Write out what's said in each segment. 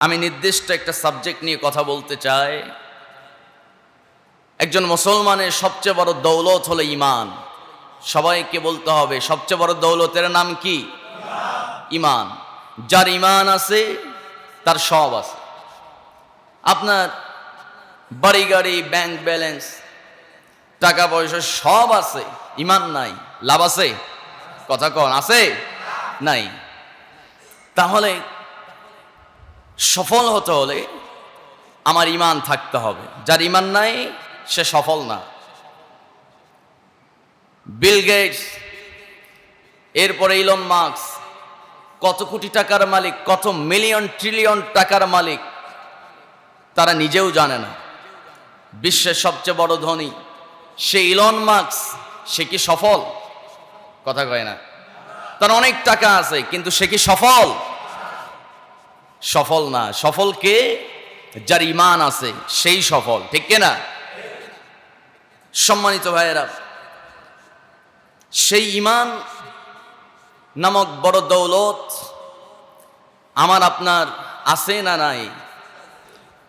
আমি নির্দিষ্ট একটা সাবজেক্ট নিয়ে কথা বলতে চাই। একজন মুসলমানের সবচেয়ে বড় দৌলত হলো ঈমান। সবাইকে বলতে হবে সবচেয়ে বড় দৌলতের নাম কি? ঈমান। যার ঈমান আছে তার সব আছে। আপনার বাড়ি গাড়ি, ব্যাংক ব্যালেন্স, টাকা পয়সা সব আছে, ঈমান নাই, লাভ আছে? কথা কন, আছে? নাই। তাহলে সফল হতে হলে আমার ঈমান থাকতে হবে। যার ঈমান নাই সে সফল না। বিল গেটস, এরপরে ইলন মাস্ক, কত কোটি টাকার মালিক, কত মিলিয়ন ট্রিলিয়ন টাকার মালিক, তারা নিজেও জানে না। বিশ্বের সবচেয়ে বড় ধনী সে ইলন মাস্ক, সে কি সফল? কথা কয় না। তার অনেক টাকা আছে, কিন্তু সে কি সফল? সফল না। সফল কে? যার ঈমান আছে সেই সফল, ঠিক কিনা? সম্মানিত ভাইয়েরা, সেই ঈমান নামক বড় দৌলত আমার আপনার আছে না নাই?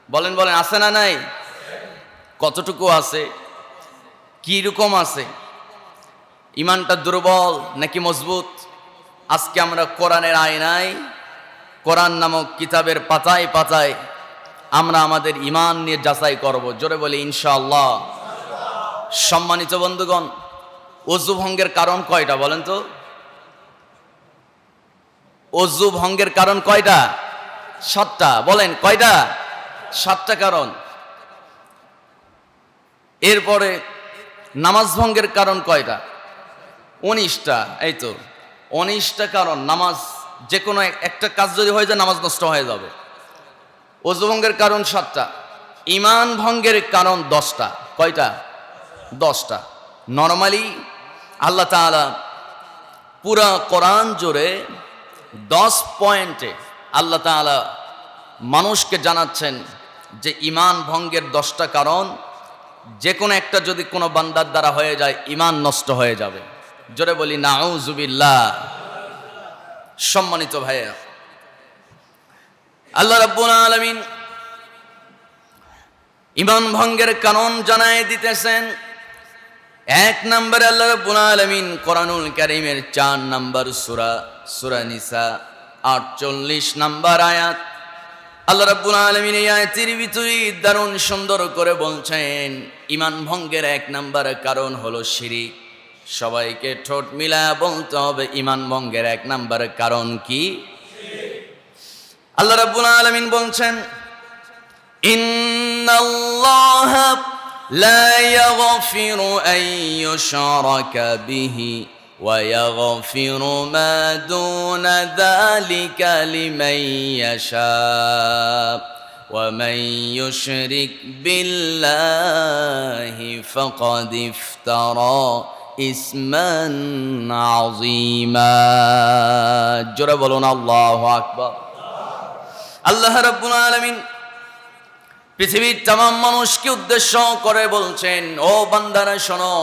বলেন বলেন, আছে না নাই? কতটুকু আছে? কি রকম আছে? ঈমানটা দুর্বল নাকি মজবুত? আজকে আমরা কোরআনের আয়নায়, কোরআন নামক কিতাবের পাতায় পাতায় আমরা আমাদের ঈমান নিয়ে যাচাই করব। জোরে বলি ইনশাআল্লাহ। সম্মানিত বন্ধুগণ, ওযু ভঙ্গের কারণ কয়টা বলেন তো? ওযু ভঙ্গের কারণ কয়টা? 7টা। বলেন কয়টা? 7টা কারণ। এরপরে নামাজ ভঙ্গের কারণ কয়টা? 19টা। এই তো 19টা কারণ। নামাজ, যে কোনো একটা কাজ যদি হয়ে যায় নামাজ নষ্ট হয়ে যাবে। ওযু ভঙ্গের কারণ 7টা, ঈমান ভঙ্গের কারণ 10টা। কয়টা? 10টা। নরমালি আল্লাহ তাআলা পুরা কোরআন জুড়ে 10 পয়েন্টে আল্লাহ তাআলা মানুষকে জানাচ্ছেন যে ঈমান ভঙ্গের 10টা কারণ, যে কোনো একটা যদি কোনো বান্দার দ্বারা হয়ে যায় ঈমান নষ্ট হয়ে যাবে। জোরে বলি নাউযুবিল্লাহ। সম্মানিত ভাইয়া, আল্লাহ রাব্বুল আলামিন ঈমান ভঙ্গের কারণ জানায় দিতেছেন। 1 নম্বরে আল্লাহ রাব্বুল আলামিন কোরআনুল কারীমের 4 নম্বর সূরা নিসা 48 নম্বর আয়াত, আল্লাহ রাব্বুল আলামিন এই আয়াতের ভিতরে দারুণ সুন্দর করে বলছেন ঈমান ভঙ্গের 1 নম্বর কারণ হলো শিরক। সবাইকে ঠোঁট মিলায়া বলতে হবে ঈমান ভঙ্গের 1 নম্বর কারণ কি? আল্লাহ রাব্বুল আলামিন বলছেন, ইন্নাল্লাহা লা ইয়াগফিরু আন ইউশরাকা বিহি ওয়া ইয়াগফিরু মা দুনা যালিকা লিমান ইয়াশা ওয়া মান ইউশরিক বিল্লাহি ফাকাদ ইফতারা ইসমান আযীমা। জোরে বলুন আল্লাহু আকবার। আল্লাহ রাব্বুল আলামিন পৃথিবীর तमाम মানুষকে উদ্দেশ্য করে বলছেন, ও বান্দারা শোনো,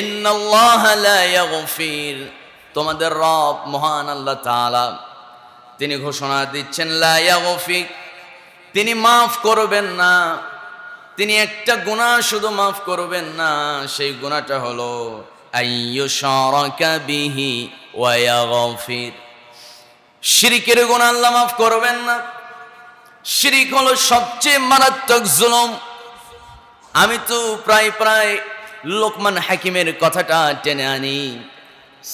ইন্নাল্লাহা লা ইয়াগফির, তোমাদের রব মহান আল্লাহ তাআলা তিনি ঘোষণা দিচ্ছেন লা ইয়াগফির, তিনি মাফ করবেন না। তিনি একটা গুনাহ শুধু মাফ করবেন না, সেই গুনাহটা হলো আইয়ুশরাকা বিহি ওয়া ইয়াগফির, শিরকের গুনাহ আল্লাহ মাফ করবেন না। শিরক হলো সবচেয়ে মারাত্মক জুলুম। আমি তো প্রায় লোকমান হাকিমের কথাটা টেনে আনি।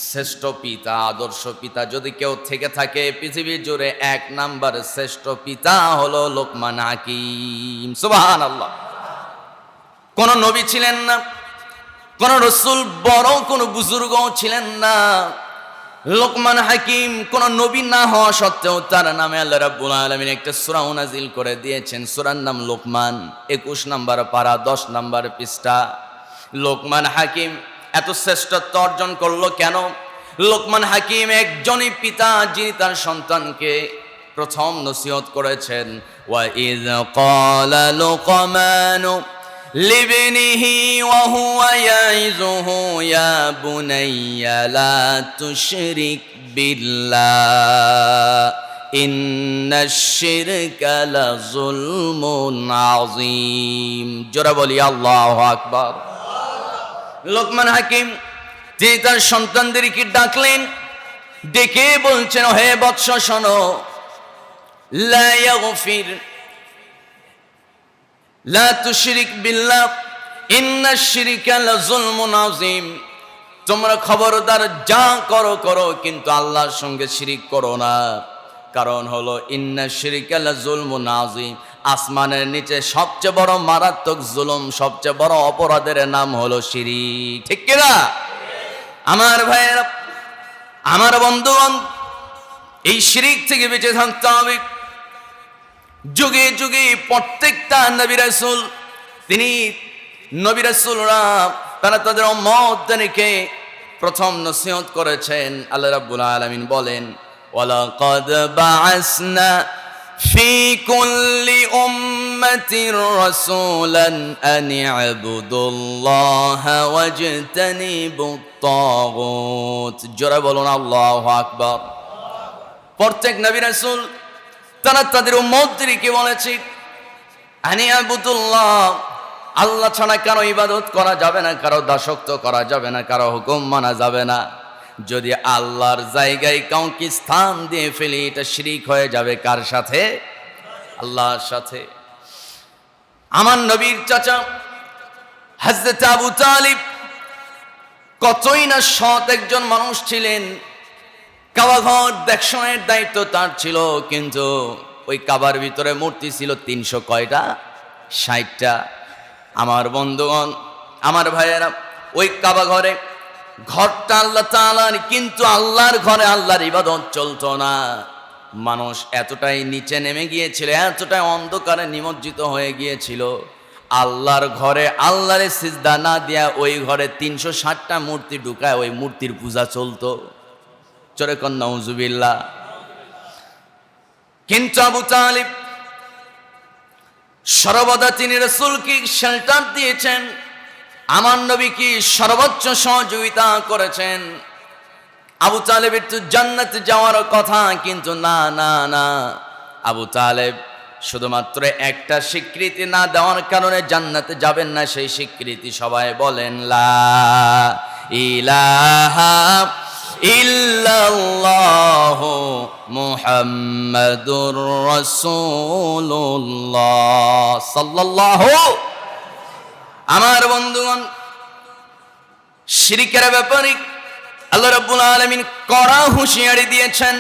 শ্রেষ্ঠ পিতা, আদর্শ পিতা যদি কেউ থেকে থাকে পৃথিবী জুড়ে 1 নাম্বার শ্রেষ্ঠ পিতা হলো লোকমান হাকিম। সুবহানাল্লাহ। কোন নবী ছিলেন না, কোন রাসূল, বড় কোন বুজুর্গও ছিলেন না। লোকমান হাকিম কোন নবী না হওয়া সত্ত্বেও তার নামে আল্লাহ রাব্বুল আলামিন একটা সূরা নাযিল করে দিয়েছেন। সূরার নাম লোকমান, 21 নম্বর পারা, 10 নম্বর পৃষ্ঠা। লোকমান হাকিম এত শ্রেষ্ঠত্ব অর্জন করলো কেন? লোকমান হাকিম একজনই পিতা যিনি তার সন্তানকে প্রথম নসিহত করেছেন, ওয়া ইয ক্বালা লুকমানু লিবনিহি ওয়া হুয়া ইয়াইযুহু ইয়া বুনাইয়া লা তুশরিক বিল্লাহ ইন্নাশ শিরকা লাযুলমুন আযীম। জোরে বলি আল্লাহু আকবার। লোকমান হাকিম তিনি তার সন্তানদেরকে ডাকলেন, ডেকে বলছেন, হে বৎস শোনো, লা ইয়াগফির লা তুশরিক বিল্লাহ ইন্নাশ শিরকা লাযুলমুন আযীম। তোমরা খবরদার যা করো করো, কিন্তু আল্লাহর সঙ্গে শিরিক করো না। কারণ হলো ইন্নাশ শিরকা লাযুলমুন আযীম, আসমানের নিচে সবচেয়ে বড় মারাত্মক জুলুম, সবচেয়ে বড় অপরাধের নাম হলো শিরিক। ঠিক কিনা? আমার ভাইয়েরা, আমার বন্ধুগণ, এই শিরিক থেকে বেঁচে থাকতে হবে। যুগে যুগে প্রত্যেকটা নবী রাসূল, তিনি নবী রাসূলরা তারা তাদের উম্মতদেরকে প্রথম নসিহত করেছেন। আল্লাহ রাব্বুল আলামিন বলেন, ওয়ালাকাদ বাআসনা ফি কুল্লি উম্মাতির রাসূলান আন ইবুদুল্লাহা ওয়াজতানিবুত তাগুত। জোরে বলুন আল্লাহু আকবার। প্রত্যেক নবী রাসূল তারা তাদের উম্মতদেরকে বলেছে, আন ইবুদুল্লাহ, আল্লাহ ছাড়া কারো ইবাদত করা যাবে না, কারো দাসত্ব করা যাবে না, কারো হুকুম মানা যাবে না। যদি আল্লাহর জায়গায় কাউকে স্থান দিয়ে ফেলি, এটা শিরিক হয়ে যাবে। কার সাথে? আল্লাহর সাথে। আমার নবীর চাচা হযরত আবু তালিব কতই না সৎ একজন মানুষ ছিলেন। কাবাঘর দেখাশোনার দায়িত্ব তার ছিল, কিন্তু ওই কাবার ভিতরে মূর্তি ছিল 300 কয়টা? 60টা। আমার বন্ধুগণ, আমার ভাইয়েরা, ওই কাবা ঘরে ঘরটা আল্লাহ তাআলার, কিন্তু আল্লাহর ঘরে আল্লাহর ইবাদত চলতো না। মানুষ এতটাই নিচে নেমে গিয়েছিল, এতটাই অন্ধকারে নিমজ্জিত হয়ে গিয়েছিল, আল্লাহর ঘরে আল্লাহরে সিজদা না দিয়া ওই ঘরে 360টা মূর্তি ঢুকায় ওই মূর্তির পূজা চলতো। চোরে কন নাউজুবিল্লাহ। কিন্তু আবু তালিব সর্বদা তিনি রাসূলকে শেল্টার দিয়েছেন, আমার নবীকে সর্বোচ্চ সহযোগিতা করেছেন। আবু তালেবের তো জান্নাতে যাওয়ার কথা, কিন্তু না না না, আবু তালেব শুধুমাত্র একটা স্বীকৃতি না দেওয়ার কারণে জান্নাতে যাবেন না। সেই স্বীকৃতি সবাই বলেন, লা ইলাহা ইল্লাল্লাহু মুহাম্মাদুর রাসূলুল্লাহ সাল্লাল্লাহু। আমার বন্ধুগণ, শিরকের ব্যাপারে আল্লাহ রাব্বুল আলামিন কড়া হুঁশিয়ারি দিয়েছেন।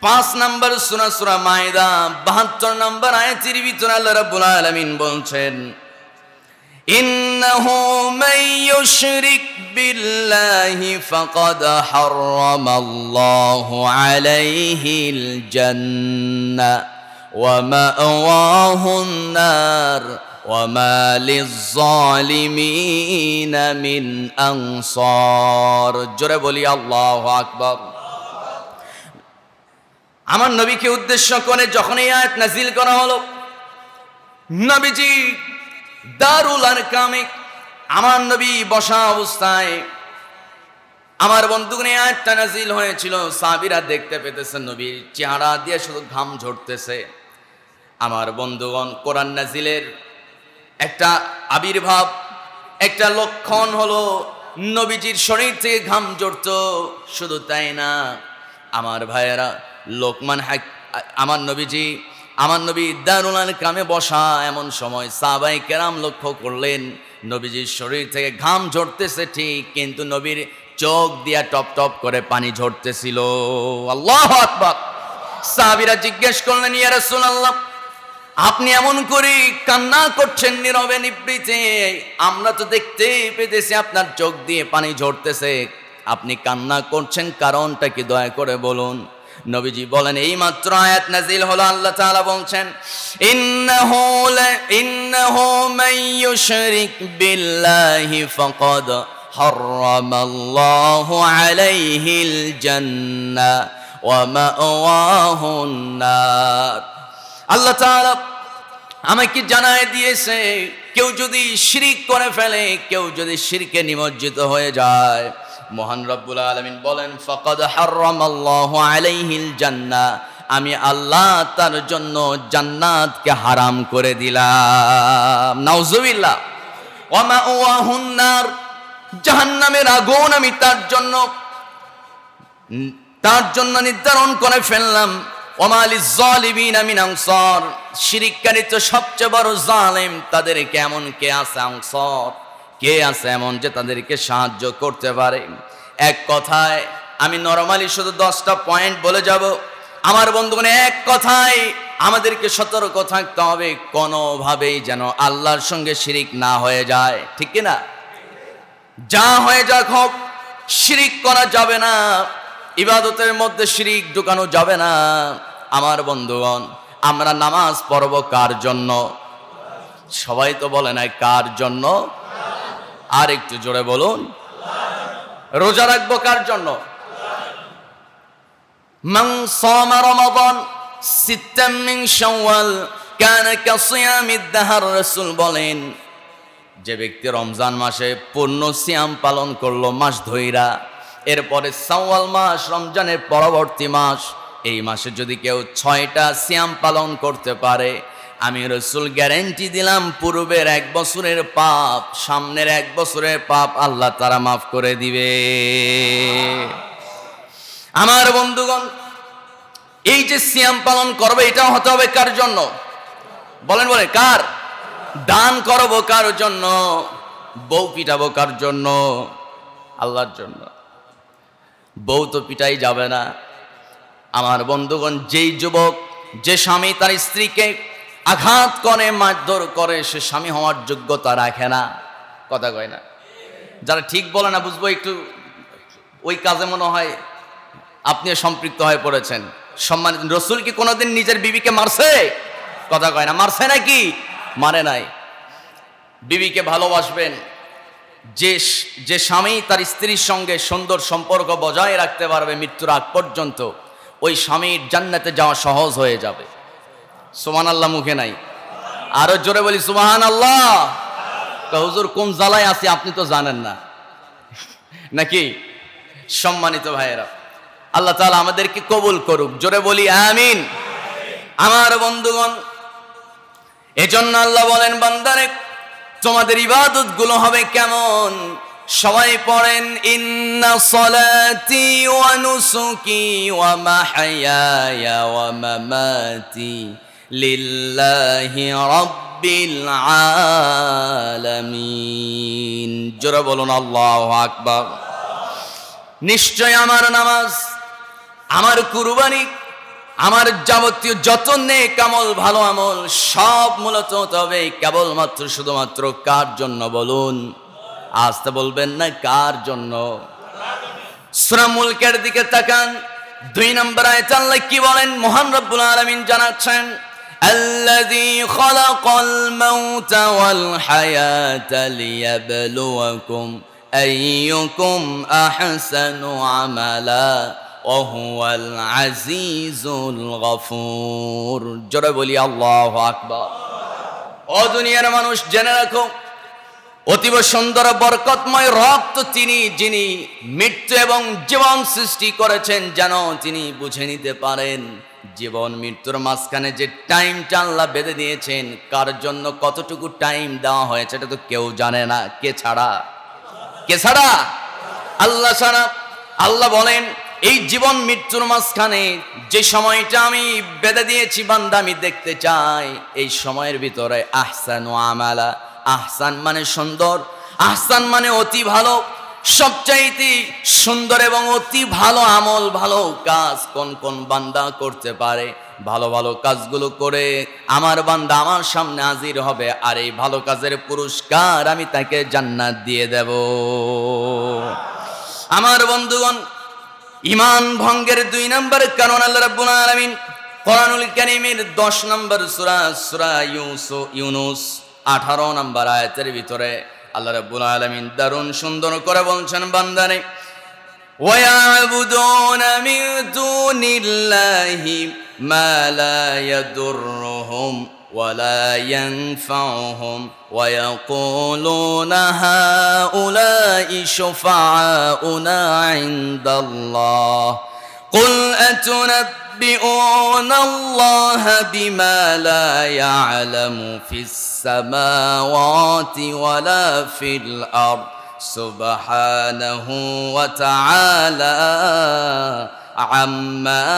5 নম্বর সূরা মাইদা 72 নম্বর আয়াতের ভিতরে আল্লাহ রাব্বুল আলামিন বলছেন, ইন্নাহু মান ইউশরিক বিল্লাহি ফাকাদ হারামাল্লাহু আলাইহিল জান্নাহ ওয়া মাওয়াহুন নার ওয়া মা লিয-যালিমিনা মিন আনসার। জোরে বলি আল্লাহু আকবার। আমার নবীকে উদ্দেশ্য করে যখন এই আয়াত নাযিল করা হলো, নবীজি দারুল আরকামে আমার নবী বসা অবস্থায়, আমার বন্ধুগণ এই আয়াতটা নাযিল হয়েছিল, সাহাবীরা দেখতে পেতেছেন নবীর চেহারা দিয়ে শুধু ঘাম ঝরতেছে। আমার বন্ধুগণ, কোরআন নাযিলের একটা আবির্ভাব, একটা লক্ষণ হলো নবীজির শরীর থেকে ঘাম ঝরত। শুধু তাই না, আমার ভাইয়েরা, আমার নবী দারুল আরকামে বসা এমন সময় সাহাবায়ে কেরাম লক্ষ্য করলেন নবীজির শরীর থেকে ঘাম ঝরতেছে ঠিক, কিন্তু নবীর চোখ দিয়া টপ টপ করে পানি ঝরতেছিল। আল্লাহু আকবার। সাহাবীরা জিজ্ঞেস করলেন, ইয়া রাসূলুল্লাহ, আপনি এমন করে কান্না করছেন নীরবে নিভৃতে, আমরা তো দেখতে পেতেছি আপনার চোখ দিয়ে পানি ঝরতেছে, আপনি কান্না করছেন, কারণটা কি দয়া করে বলুন। নবীজি বলেন, এই মাত্র আয়াত নাযিল হলো, আল্লাহ তাআলা বলছেন, ইন্নাহু মান ইউশরিক বিল্লাহি ফাকাদ হারামাল্লাহু আলাইহিল জান্নাহ ওয়া মাওয়াহুন নার। আল্লাহ তাআলা আমাকে জানায় দিয়েছে, কেউ যদি শিরক করে ফেলে, কেউ যদি শিরকে নিমজ্জিত হয়ে যায়, মহান রব্বুল আলামিন বলেন, ফাকাদ হারামাল্লাহু আলাইহিল জান্নাহ, আমি আল্লাহ তার জন্য জান্নাতকে হারাম করে দিলাম। নাউজুবিল্লাহ। ওয়া মাওয়াহুন নার, জাহান্নামের আগুন আমি তার জন্য নির্ধারণ করে ফেললাম। ওয়া মা লিয-যালিমিনা মিন আনসার, শিরককারী তো সবচেয়ে বড় জালেম, তাদের কেমন কে আছে আনসার, কে আছে এমন যে তাদেরকে সাহায্য করতে পারে। এক কথায় আমি নরমালি শুধু 10টা পয়েন্ট বলে যাব। আমার বন্ধুগণ, এক কথায় আমাদেরকে সতর্ক থাকতে হবে কোনোভাবেই যেন আল্লাহর সঙ্গে শিরিক না হয়ে যায়, ঠিক কি না? যা হয়ে যাক হোক, শিরিক করা যাবে না, ইবাদতের মধ্যে শিরিক ঢুকানো যাবে না। আমার বন্ধুগণ, আমরা নামাজ পড়ব কার জন্য? সবাই তো বলে না কার জন্য, আর একটু জোরে বলুন। রোজা রাখবো কার জন্য? মান সামা রমাদান সিত্তাম মিন শাওয়াল কানা কাসিয়ামিদ দাহর, রাসূল বলেন যে ব্যক্তি রমজান মাসে পূর্ণ সিয়াম পালন করলো মাস ধইরা, এরপরে শাওয়াল মাস রমজানের পরবর্তী মাস, এই মাসে যদি কেউ 6টা সিয়াম পালন করতে পারে, আমি রাসূল গ্যারান্টি দিলাম পূর্বের 1 বছরের পাপ, সামনের 1 বছরের পাপ আল্লাহ তাআলা মাফ করে দিবে। আমার বন্ধুগণ, এই যে সিয়াম পালন করবে, এটাও হতে হবে কার জন্য? বলেন কার? দান করবো কার জন্য? বউ পিটাবো কার জন্য? আল্লাহর জন্য। বউ তো পিটাই যাবে না। আমার বন্ধুগণ, যেই যুবক, যে স্বামী তার স্ত্রীকে আঘাত করে, মারধর করে, সে স্বামী হওয়ার যোগ্যতা রাখে না। কথা কয় না? যারা ঠিক বলে না, বুঝবো একটু ওই কাজে মনে হয় আপনিও সম্পৃক্ত হয়ে পড়েছেন। সম্মানিত, রাসূল কি কোনোদিন নিজের বিবিকে মারছে? কথা কয় না? মারছে নাকি? মারে নাই। বিবিকে ভালোবাসবেন। যে স্বামী তার স্ত্রীর সঙ্গে সুন্দর সম্পর্ক বজায় রাখতে পারবে মৃত্যুর আগ পর্যন্ত, ওই স্বামীর জান্নাতে যাওয়া সহজ হয়ে যাবে। সুবহানাল্লাহ মুখে নাই, আরো জোরে বলি সুবহানাল্লাহ। হুজুর কোন জ্বালায় আছি আপনি তো জানেন না নাকি? সম্মানিত ভাইয়েরা, আল্লাহ তাআলা আমাদেরকে কবুল করুক, জোরে বলি আমিন। আমার বন্ধুগণ, এজন্য আল্লাহ বলেন, বান্দারে তোমাদের ইবাদত গুলো হবে কেমন? সবাই পড়েন, ইন্না সলাতি ওয়া নুসুকি ওয়া মাহইয়ায়া ওয়া মামাতি লিল্লাহি রাব্বিল আলামিন। জোরে বলুন আল্লাহু আকবার। নিশ্চয় আমার নামাজ, আমার কুরবানি, আমার যাবতীয় যত নেক আমল, ভালো আমল, সব মূলত তবে কেবলমাত্র শুধুমাত্র কার জন্য? বলুন, আসতে বলবেন না, কার জন্য? সূরা মুলকের দিকে তাকান, 2 নম্বর আয়াতে আল্লাহ কি বলেন? মহান রব্বুল আলামিন জানাচ্ছেন, আল্লাযী খালাকাল মাউতা ওয়াল হায়াতা লিয়াবলুয়াকুম আইয়ুকুম আহসানু আমালা ওয়া হুয়াল আজিজুল গফুর। জোরে বলি আল্লাহু আকবার। ও দুনিয়ার মানুষ, জেনে রাখো, অতীব সুন্দর বরকতময় রক্ত তিনি, যিনি মৃত্যু এবং জীবন সৃষ্টি করেছেন, যেন তিনি বুঝে নিতে পারেন জীবন মৃত্যুর মাঝখানে যে টাইমটা আল্লাহ বেঁধে দিয়েছেন, কার জন্য কতটুকু টাইম দেওয়া হয়েছে, এটা তো কেউ জানে না। কে ছাড়া? কে ছাড়া? আল্লাহ ছাড়া। আল্লাহ বলেন, এই জীবন মৃত্যুর মাঝখানে যে সময়টা আমি বেঁধে দিয়েছি, বান্দা আমি দেখতে চাই এই সময়ের ভিতরে আহসানু আমালা, আহসান মানে সুন্দর, আহসান মানে অতি ভালো, সবচাইতে সুন্দর এবং অতি ভালো আমল, ভালো কাজ কোন কোন বান্দা করতে পারে, ভালো ভালো কাজগুলো করে আমার বান্দা আমার সামনে হাজির হবে, আর এই ভালো কাজের পুরস্কার আমি তাকে জান্নাত দিয়ে দেব। আমার বন্ধুগণ, ঈমান ভঙ্গের 2 নম্বর কারণ আল্লাহ রাব্বুল আলামিন কোরআনুল কারীমের 10 নম্বর সূরা ইউনূস 18 নম্বর আয়াতের ভিতরে আল্লাহ রাব্বুল আলামিন দারুণ সুন্দর করে বলছেন, বান্দারে ওয়া ইয়াবুদুনা মিন দুনিল্লাহি মা লা ইয়াদুররুহুম ওয়া লা ইয়ানফাউহুম ওয়া ইয়াকুলুনা হাউলাই শুফাআউনা ইনদাল্লাহ কুল আতুনাব্বিউনা ينبئون الله بما لا يعلم في السماوات ولا في الأرض سبحانه وتعالى عما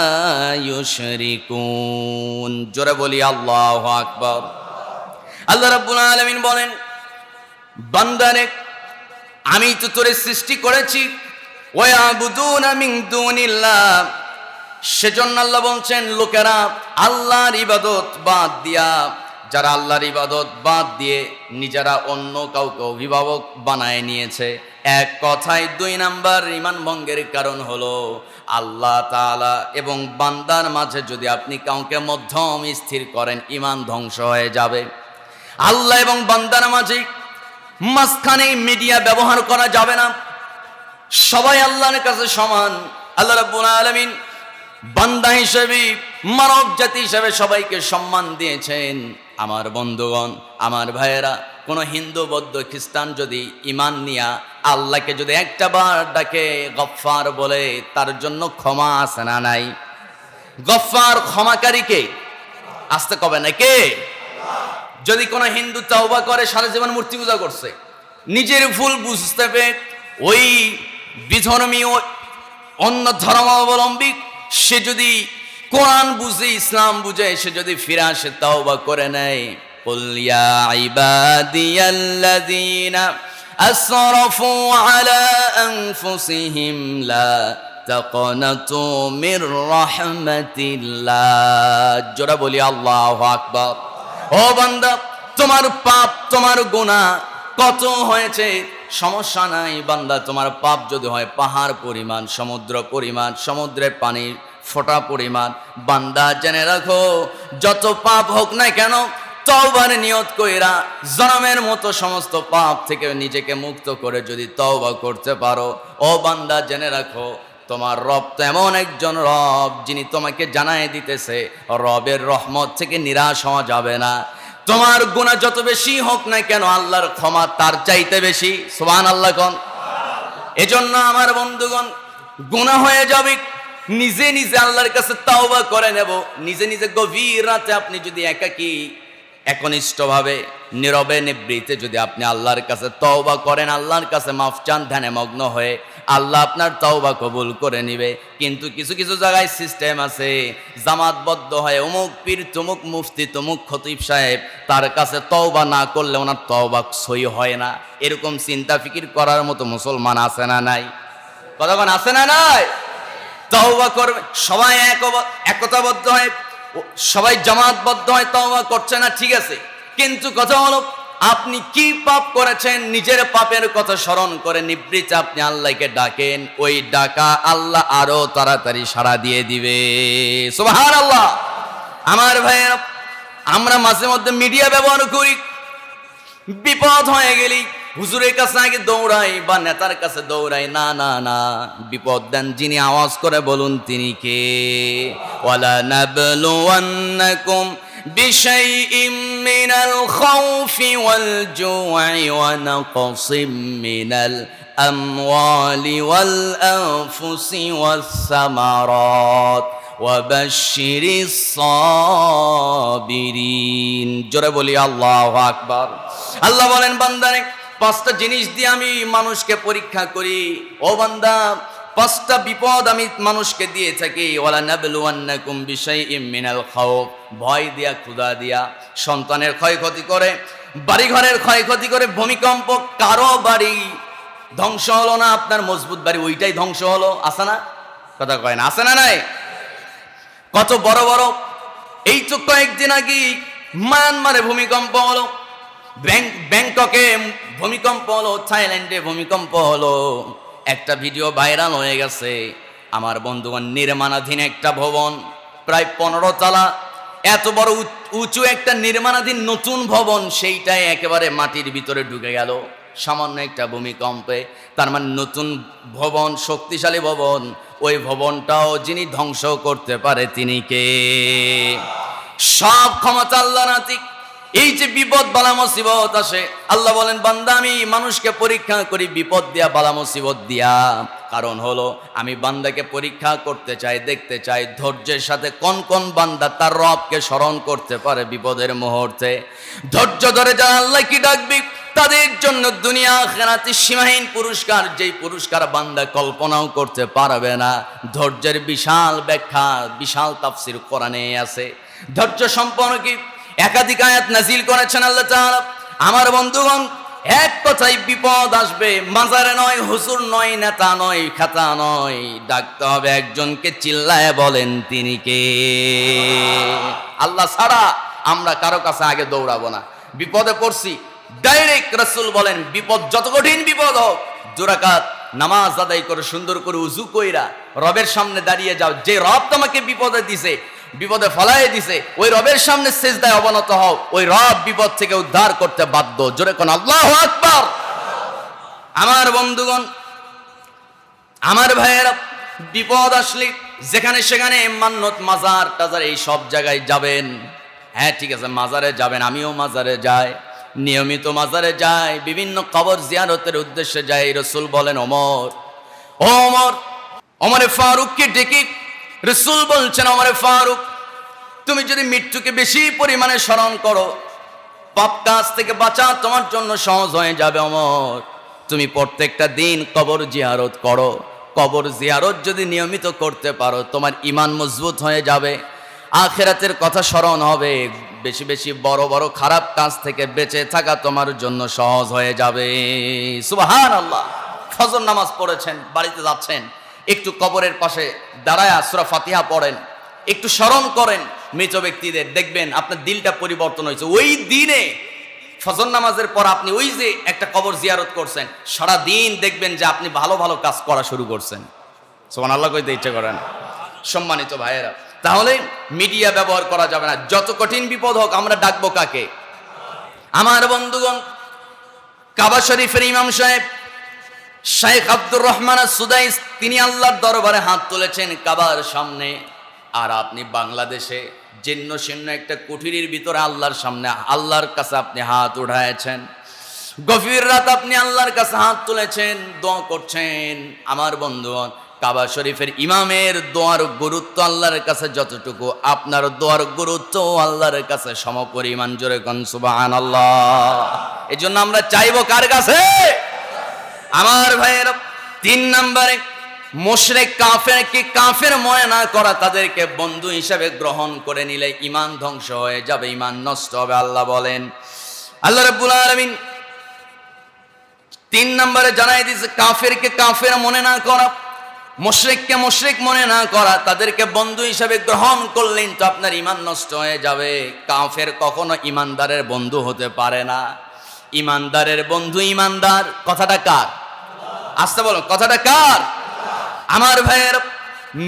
يشركون জোরে বলি আল্লাহু আকবার। আল্লাহ রাব্বুল আলামিন বলেন, বান্দারে আমি তো তোরে সৃষ্টি করেছি, ওয়ায়াবুদুনা মিন দুনিল্লাহ। সেজন্য আল্লাহ বলছেন, লোকেরা আল্লাহর ইবাদত বাদ দিয়া, যারা আল্লাহর ইবাদত বাদ দিয়ে নিজেরা অন্য কাউকে অভিভাবক বানায় নিয়েছে। এক কথায় 2 নাম্বার ঈমান ভঙ্গের কারণ হলো আল্লাহ তাআলা এবং বান্দার মাঝে যদি আপনি কাউকে মধ্যম স্থির করেন, ঈমান ধ্বংস হয়ে যাবে। আল্লাহ এবং বান্দার মাঝে মাঝখানে মিডিয়া ব্যবহার করা যাবে না। সবাই আল্লাহর কাছে সমান। আল্লাহ রাব্বুল আলামিন বান্দা হিসেবে, মানব জাতি হিসেবে সবাইকে সম্মান দিয়েছেন। আমার বন্ধুগণ, আমার ভাইয়েরা, কোন হিন্দু, বৌদ্ধ, খ্রিস্টান যদি ঈমান নিয়া আল্লাহকে যদি একটা বার ডাকে গফফার বলে, তার জন্য ক্ষমা আছে না নাই? গফফার ক্ষমাকারী কে? আসতে কবে না কে? যদি কোনো হিন্দু তওবা করে, সারা জীবন মূর্তি পূজা করছে, নিজের ভুল বুঝতে পেরে ওই বিধর্মী অন্য ধর্মাবলম্বী সে যদি কোরআন বুঝে, ইসলাম বুঝে, সে যদি ফিরে আসে, তওবা করে নেয়, কুল ইয়া ইবাদিয়াল্লাযীনা আসরাফু আলা আনফুসিহিম লা তাকনাতু মির রাহমাতিল্লাহ। জোরে বলি আল্লাহু আকবার। ও বান্দা, তোমার পাপ, তোমার গুনাহ কত হয়েছে সমস্যা নাই বান্দা। তোমার পাপ যদি হয় পাহাড় পরিমাণ, সমুদ্র পরিমাণ, সমুদ্রের পানির ফোঁটা পরিমাণ, বান্দা জেনে রাখো, যত পাপ হোক না কেন, তওবার নিয়ত কইরা জনমের মতো সমস্ত পাপ থেকে নিজেকে মুক্ত করে যদি তওবা করতে পারো, ও বান্দা জেনে রাখো, তোমার রব তো এমন একজন রব যিনি তোমাকে জানায় দিতেছে রবের রহমত থেকে নিরাশ হওয়া যাবে না। তোমার গুনাহ যত বেশি হোক না কেন, আল্লাহর ক্ষমা তার চাইতে বেশি। সুবহানাল্লাহ কোন। এজন্য আমার বন্ধুগণ, গুনাহ হয়ে যাবে, নিজে নিজে আল্লাহর কাছে তওবা করে নেব। নিজে নিজে গভীর রাতে আপনি যদি একাকী, একনিষ্ঠভাবে, নীরবে নিবৃতে যদি আপনি আল্লাহর কাছে তওবা করেন, আল্লাহর কাছে মাফ চান ধ্যানে মগ্ন হয়ে, আল্লাহ আপনার তওবা কবুল করে নিবে। কিন্তু কিছু কিছু জায়গায় সিস্টেম আছে, জামাতবদ্ধ হয় অমুক পীর, তমুক মুফতি, তমুক খতিব সাহেব, তার কাছে তওবা না করলে ওনার তওবা সই হয় না। এরকম চিন্তা ফিকির করার মতো মুসলমান আছে না নাই? কতক্ষণ আছে না নাই? তওবা করবে সবাই, একতাবদ্ধ হয়, সবাই জামাতবদ্ধ হয়, তওবা করছে না, ঠিক আছে। কিন্তু কথা হলো, আপনি কি পাপ করেছেন, নিজের পাপের কথা স্মরণ করে নিবৃত্তে আপনি আল্লাহকে ডাকেন, ওই ডাকা আল্লাহ আরো তাড়াতাড়ি সাড়া দিয়ে দিবে। সুবহানাল্লাহ। আমার ভাইয়েরা, আমরা মাঝে মধ্যে মিডিয়া ব্যবহার করি, বিপদ হয়ে গেলি হুজুরের কাছে আগে দৌড়াই বা নেতার কাছে দৌড়াই। না না না, বিপদ দেন যিনি, আওয়াজ করে বলুন তিনি কে? ওয়ালা নাবলুওয়ান্নাকুম বিশাইইম মিনাল খাউফি ওয়াল জু'i ওয়া নাকসিম মিনাল আমওয়ালি ওয়াল আনফুসি ওয়াস সামারাত ওয়া বাশশিরিস সাবিরিন। জোরে বলি আল্লাহু আকবার। আল্লাহ বলেন, বান্দারে 5টা জিনিস দিয়ে আমি মানুষকে পরীক্ষা করি। ও বান্দা, 5টা বিপদ আমি মানুষকে দিয়ে থাকি। ওয়ালা নাবলুওয়ান্নাকুম বিশাইইম মিনাল খাউফ, ভয় দিয়া, ক্ষুধা দিয়া, সন্তানের ক্ষয়ক্ষতি করে, বাড়িঘরের ক্ষয়ক্ষতি করে। ভূমিকম্প, কারো বাড়ি ধ্বংস হলো না, আপনার মজবুত বাড়ি ওইটাই ধ্বংস হলো। আছে না? কথা কয় না? আছে না নাই? কত বড় বড়, এই তো কয়েকদিন আগে মায়ানমারে ভূমিকম্প হলো, ব্যাংককে ভূমিকম্প হলো, থাইল্যান্ডে ভূমিকম্প হলো। একটা ভিডিও ভাইরাল হয়ে গেছে। আমার বন্ধুগণ, নির্মাণাধীন একটা ভবন, প্রায় 15 তলা, এত বড় উঁচু একটা নির্মাণাধীন নতুন ভবন, সেইটাই একেবারে মাটির ভিতরে ঢুকে গেল সামান্য একটা ভূমিকম্পে। তার মানে নতুন ভবন, শক্তিশালী ভবন, ওই ভবনটাও যিনি ধ্বংস করতে পারে তিনি কে? সব ক্ষমতা আল্লাহর হাতে। এই যে বিপদ বালা মুসিবত আসে, আল্লাহ বলেন, বান্দা আমি মানুষকে পরীক্ষা করি বিপদ দিয়া, বালা মুসিবত দিয়া। কারণ হলো আমি বান্দাকে পরীক্ষা করতে চাই, দেখতে চাই ধৈর্যের সাথে কোন কোন বান্দা তার রবকে স্মরণ করতে পারে বিপদের মুহূর্তে। ধৈর্য ধরে যারা আল্লাহকে ডাকবি তাদের জন্য দুনিয়া আখিরাতে সীমাহীন পুরস্কার, যেই পুরস্কার বান্দা কল্পনাও করতে পারবে না। ধৈর্যের বিশাল ব্যাখ্যা, বিশাল তাফসীর কোরআনে আছে। ধৈর্য সম্পর্কে একাধিক আয়াত নাজিল করেছেন আল্লাহ তাআলা। আমার বন্ধুগণ, এক কথায় বিপদ আসবে, মাজারে নয়, হুজুর নয়, নেতা নয়, খাতা নয়, ডাকতে হবে একজনকে, চিল্লায় বলেন তিনি কে? আল্লাহ ছাড়া আমরা কারো কাছে আগে দৌড়াবো না। বিপদে পড়ছি, ডাইরেক্ট রাসূল বলেন বিপদ যত কঠিন বিপদ হোক, 2 রাকাত নামাজ আদায় করে সুন্দর করে উযু কইরা রবের সামনে দাঁড়িয়ে যাও। যে রব তোমাকে বিপদে দিছে, বিপদে ফলায় দিছে, ওই রবের সামনে সিজদায় অবনত হও, ওই রব বিপদ থেকে উদ্ধার করতে বাধ্য। জোরে কোন আল্লাহু আকবার। আমার বন্ধুগণ, আমার ভাইয়েরা, বিপদ আসলে যেখানে সেখানে মান্নত, মাজার টাজার এই সব জায়গায় যাবেন। হ্যাঁ ঠিক আছে, মাজারে যাবেন, আমিও মাজারে যাই, নিয়মিত মাজারে যাই, বিভিন্ন কবর জিয়ারতের উদ্দেশ্যে যাই। রাসূল বলেন ওমর, ও ওমর, ওমরে ফারুককে ডেকে রাসূল বলছেন, ওমরে ফারুক, তুমি যদি মৃত্যুকে বেশি পরিমাণে স্মরণ করো, পাপ কাজ থেকে বাঁচা তোমার জন্য সহজ হয়ে যাবে। ওমর, তুমি প্রত্যেকটা দিন কবর জিয়ারত করো। কবর জিয়ারত যদি নিয়মিত করতে পারো, তোমার ঈমান মজবুত হয়ে যাবে, আখিরাতের কথা স্মরণ হবে, বেশি বেশি বড় বড় খারাপ কাজ থেকে বেঁচে থাকা তোমার জন্য সহজ হয়ে যাবে। সুবহানাল্লাহ। ফজর নামাজ পড়েছেন, বাড়িতে যাচ্ছেন, একটু কবরের পাশে দাঁড়ায় সূরা ফাতিহা পড়েন, একটু স্মরণ করেন মৃত ব্যক্তিদের, দেখবেন আপনার দিলটা পরিবর্তন হয়েছে। ওই দিনে ফজর নামাজের পর আপনি ওই যে একটা কবর জিয়ারত করছেন, সারা দিন দেখবেন যে আপনি ভালো ভালো কাজ করা শুরু করছেন। সুবহানাল্লাহ কইতে ইচ্ছে করেন। সম্মানিত ভাইয়েরা, তাহলে মিডিয়া ব্যবহার করা যাবে না। যত কঠিন বিপদ হোক, আমরা ডাকবো কাকে? আমার বন্ধুগণ, কাবা শরীফের ইমাম সাহেব শেখ আব্দুর রহমান আস-সুদাইস, তিনি আল্লাহর দরবারে হাত তুলেছেন কাবার সামনে। আর আপনি বাংলাদেশে জীর্ণ শীর্ণ একটা কুঠিরের ভিতরে আল্লাহর সামনে, আল্লাহর কাছে আপনি হাত উঠাইছেন। গভীর রাত আপনি আল্লাহর কাছে হাত তুলেছেন, দোয়া করছেন। আমার বন্ধুগণ, কাবা শরীফের ইমামের দোয়ার গুরুত্ব আল্লাহর কাছে যতটুকু, আপনার দোয়ার গুরুত্ব আল্লাহর কাছে সমপরিমাণ। জোরে কোন সুবহানাল্লাহ। এজন্য আমরা চাইবো কার কাছে? আমার ভাইয়েরা, 3 নম্বরে মুশরিক কাফেরকে কাফের মনে না করা, তাদেরকে বন্ধু হিসেবে গ্রহণ করে নিলে ঈমান ধ্বংস হয়ে যাবে, ঈমান নষ্ট হবে। আল্লাহ বলেন, আল্লাহ রাব্বুল আলামিন 3 নম্বরে জানাই দিয়েছে, কাফেরকে কাফের মনে না করা, মুশরিককে মুশরিক মনে না করা, তাদেরকে বন্ধু হিসেবে গ্রহণ করলেন তো আপনার ঈমান নষ্ট হয়ে যাবে। কাফের কখনো ঈমানদারের বন্ধু হতে পারে না। ঈমানদারের বন্ধু ঈমানদার। কথাটা কার? আসতে বলো, কথাটা কার? আমার ভাইয়ের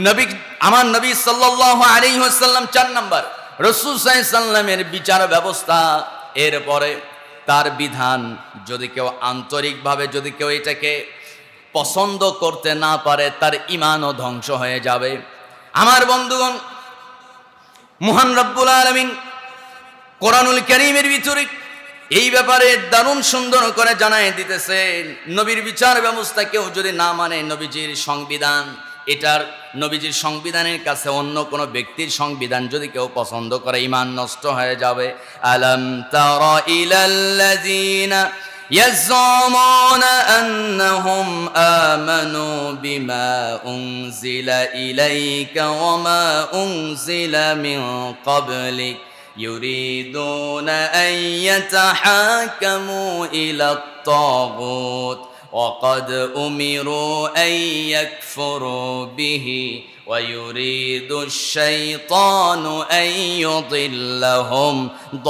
নবী, আমার নবী সাল্লাল্লাহু আলাইহি ওয়াসাল্লাম 4 নম্বর, রাসূল সাল্লাল্লাহু আলাইহি ওয়াসাল্লামের বিচার ব্যবস্থা, এরপরে তার বিধান। যদি কেউ আন্তরিকভাবে, যদি কেউ এটাকে পছন্দ করতে না পারে, তার ঈমানও ধ্বংস হয়ে যাবে। আমার বন্ধুগণ, মহান রব্বুল আলামিন কোরআনুল কারীমের ভিতরে এই ব্যাপারে দারুণ সুন্দর করে জানাই দিতেছে, নবীর বিচার ব্যবস্থা কেউ যদি না মানে, নবীজির সংবিধান, এটার নবীজির সংবিধানের কাছে অন্য কোনো ব্যক্তির সংবিধান যদি কেউ পছন্দ করে, ঈমান নষ্ট হয়ে যাবে। আলাম তারা ইলাল্লাযীনা ইয়াযুমুনা আন্নাহুম আমানু বিমা উনজিলা ইলাইকা ওয়া মা উনজিলা মিন ক্বাবলিক يريدون أن يتحاكموا إلى الطاغوت وقد أمروا أن يكفروا به ويريد الشيطان أن يضلهم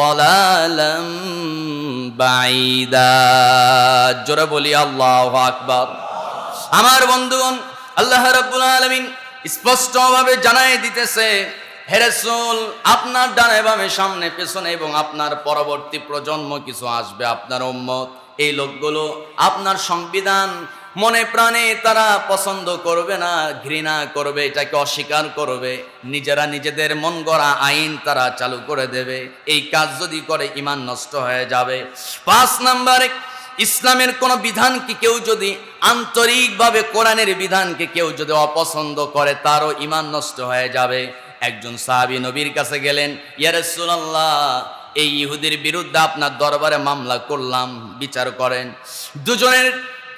ضلالا بعيدا জোরে বলি আল্লাহু আকবার। আমার বন্ধুগণ, আল্লাহ রাব্বুল আলামিন স্পষ্টভাবে জানাই দিতেছে, হে রাসূল, আপনার ডানে বামে সামনে পেছনে এবং আপনার পরবর্তী প্রজন্ম কিছু আসবে, আপনার উম্মত, এই লোকগুলো আপনার সংবিধান মনে প্রাণে তারা পছন্দ করবে না, ঘৃণা করবে, এটাকে অস্বীকার করবে, নিজেরা নিজেদের মন গড়া আইন তারা চালু করে দেবে। এই কাজ যদি করে ঈমান নষ্ট হয়ে যাবে। 5 নম্বরে ইসলামের কোন বিধানকে কেউ যদি আন্তরিকভাবে কোরআনের বিধানকে কেউ যদি অপছন্দ করে তারও ঈমান নষ্ট হয়ে যাবে। একজন সাহাবী নবীর কাছে গেলেন, ইয়া রাসূলুল্লাহ, এই ইহুদির বিরুদ্ধে আপনার দরবারে মামলা করলাম, বিচার করেন। দুজনের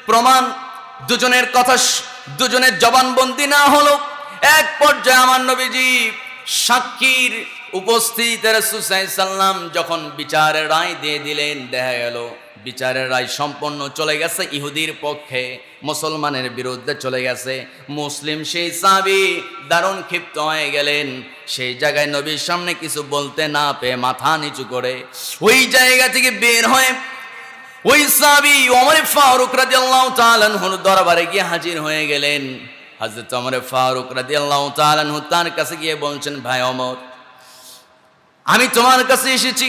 প্রমাণ, দুজনের কথা, দুজনের জবানবন্দি না হলো। এক পর্যায়ে আমার নবীজি সাক্ষীর উপস্থিত রাসূল সাল্লাল্লাহু আলাইহি সাল্লাম যখন বিচারের রায় দিয়ে দিলেন, দেখা গেল বিচারের রায় সম্পন্ন চলে গেছে ইহুদির পক্ষে, মুসলমানের বিরুদ্ধে চলে গেছে। মুসলিম সেই সাহাবী দারুণ ক্ষিপ্ত হয়ে গেলেন। সেই জায়গায় নবীর সামনে কিছু বলতে না পেয়ে মাথা নিচু করে ওই জায়গা থেকে বের হয়ে ওই সাহাবী ওমর ফারুক রাদিয়াল্লাহু তাআলা আনহুর দরবারে গিয়ে হাজির হয়ে গেলেন। হযরত ওমর ফারুক রাদিয়াল্লাহু তাআলা আনহু তার কাছে গিয়ে বলছেন, ভাই ওমর, আমি তোমার কাছে এসেছি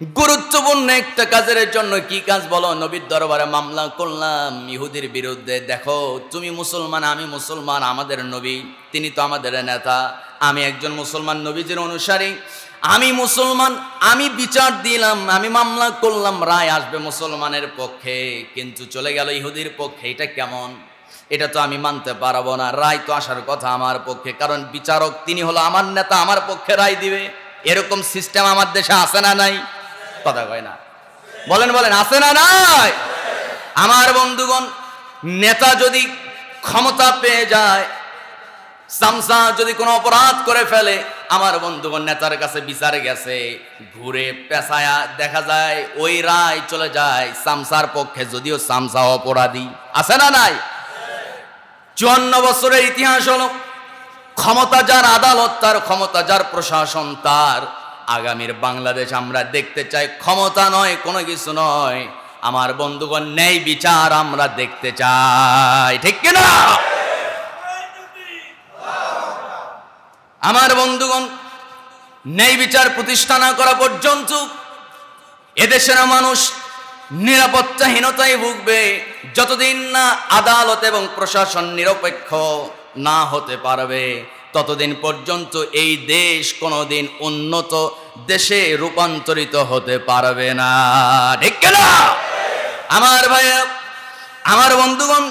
গুরুত্বপূর্ণ একটা কাজের জন্য। কি কাজ বলো? নবীর দরবারে মামলা করলাম ইহুদির বিরুদ্ধে। দেখো, তুমি মুসলমান, আমি মুসলমান, আমাদের নবী তিনি তো আমাদের নেতা, আমি একজন মুসলমান নবীজির অনুসারী, আমি মুসলমান, আমি বিচার দিলাম, আমি মামলা করলাম, রায় আসবে মুসলমানের পক্ষে, কিন্তু চলে গেল ইহুদির পক্ষে। এটা কেমন? এটা তো আমি মানতে পারবো না। রায় তো আসার কথা আমার পক্ষে, কারণ বিচারক তিনি হলো আমার নেতা, আমার পক্ষে রায় দিবে। এরকম সিস্টেম আমার দেশে আছে না নাই? কথা কয় না, বলেন বলেন, আছে না নাই? আমার বন্ধুগণ, নেতা যদি ক্ষমতা পেয়ে যায়, সামসা যদি কোনো অপরাধ করে ফেলে, আমার বন্ধুগণ নেতার কাছে বিচারে গেছে, ঘুরে পেছায়া দেখা যায় ওই রায় চলে যায় সামসার পক্ষে, যদিও সামসা অপরাধী। আছে না নাই? 54 বছরের ইতিহাস হলো, ক্ষমতা যার আদালত তার, ক্ষমতা যার প্রশাসন তার। আগামীর বাংলাদেশ আমরা দেখতে চাই ক্ষমতা নয়, কোনো কিছু নয়, আমার বন্ধুগণ ন্যায় বিচার আমরা দেখতে চাই, ঠিক কিনা? আমার বন্ধুগণ, ন্যায় বিচার প্রতিষ্ঠা না করা পর্যন্ত এদেশের মানুষ নিরাপত্তাহীনতায় ভুগবে। যতদিন না আদালত এবং প্রশাসন নিরপেক্ষ না হতে পারবে, ততদিন পর্যন্ত এই দেশ কোনোদিন উন্নত দেশে রূপান্তরিত হতে পারবে না, ঠিক না? আমার ভাইয়া, আমার বন্ধুগণ,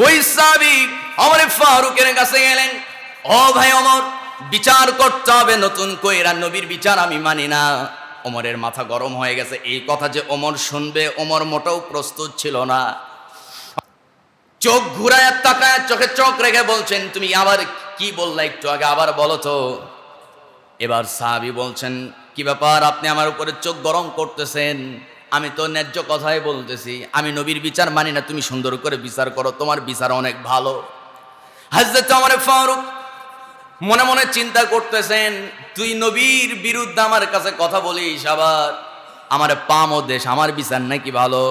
ওই সাহাবী ওমর ফারুকের কাছে গেলেন, ও ভাই ওমর, বিচার করতে হবে নতুন কইরা, নবীর বিচার আমি মানি না। ওমরের মাথা গরম হয়ে গেছে। এই কথা যে ওমর শুনবে, ওমর মোটেও প্রস্তুত ছিল না। চোখ ঘুরায় তাকায়, চোখে চোখ রেখে বলছেন, তুমি আবার কি বললা একটু আগে, আবার বলো তো। এবার সাহাবী বলছেন, কি ব্যাপার, আপনি আমার উপরে চোখ গরম করতেছেন? আমি তো ন্যায্য কথাই বলতেছি, আমি নবীর বিচার মানি না, তুমি সুন্দর করে বিচার করো, তোমার বিচার অনেক ভালো। হযরত ওমর ফারুক মনে মনে চিন্তা করতেছেন, তুই নবীর বিরুদ্ধে আমার কাছে কথা বলিস, আবার আমার পামো দেশ, আমার বিচার নাকি ভালো?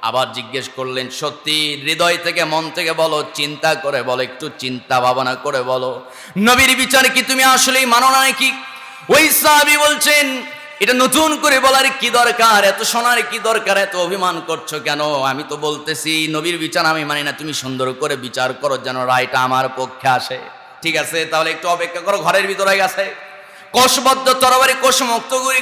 আবার জিজ্ঞেস করলেন, সত্যি হৃদয় থেকে মন থেকে বলো, চিন্তা করে বলো, একটু চিন্তা ভাবনা করে বলো, নবীর বিচার কি তুমি আসলেই মানো না নাকি? ওই সাহাবী বলছেন, এটা নতুন করে বলার কি দরকার, এত শোনার কি দরকার, এত অভিমান করছো কেন? আমি তো বলতেছি নবীর বিচার আমি মানি না, তুমি সুন্দর করে বিচার করো যেন রায়টা আমার পক্ষে আসে। ঠিক আছে, তাহলে একটু অপেক্ষা করো। ঘরের ভিতরে গেছে, কোষবদ্ধ তরবারি কোষমুক্ত করে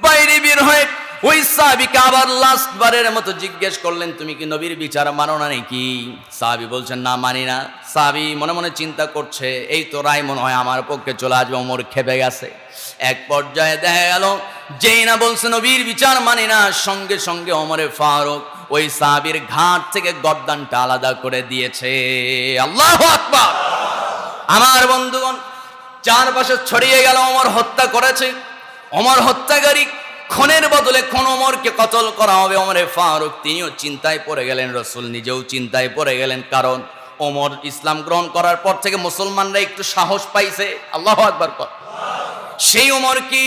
বাইরে বের হয়ে ওই সাহাবীকে আবার লাস্ট বারের মতো জিজ্ঞেস করলেন, তুমি কি নবীর বিচার মানো না নাকি? সাহাবী বলছেন, না মানি না। সাহাবী মনে মনে চিন্তা করছে, এই তো রায় মনে হয় আমার পক্ষে চলে আসবে। ওমর খেপে গেছে। এক পর্যায়ে দেখা গেল, যেই না বলছে নবীর বিচার মানি না, সঙ্গে সঙ্গে ওমর ফারুক ওই সাহাবীর ঘাট থেকে গর্দানটা আলাদা করে দিয়েছে। আল্লাহু আকবার। আমার বন্ধুগণ, চারপাশে ছড়িয়ে গেল ওমর হত্যা করেছে। ওমর হত্যাকারী, খুনের বদলে কোন ওমরকে কতল করা হবে। ওমরে ফারুক তিনিও চিন্তায় পড়ে গেলেন, রাসূল নিজেও চিন্তায় পড়ে গেলেন, কারণ ওমর ইসলাম গ্রহণ করার পর থেকে মুসলমানরা একটু সাহস পাইছে। আল্লাহু আকবার। সেই ওমর কি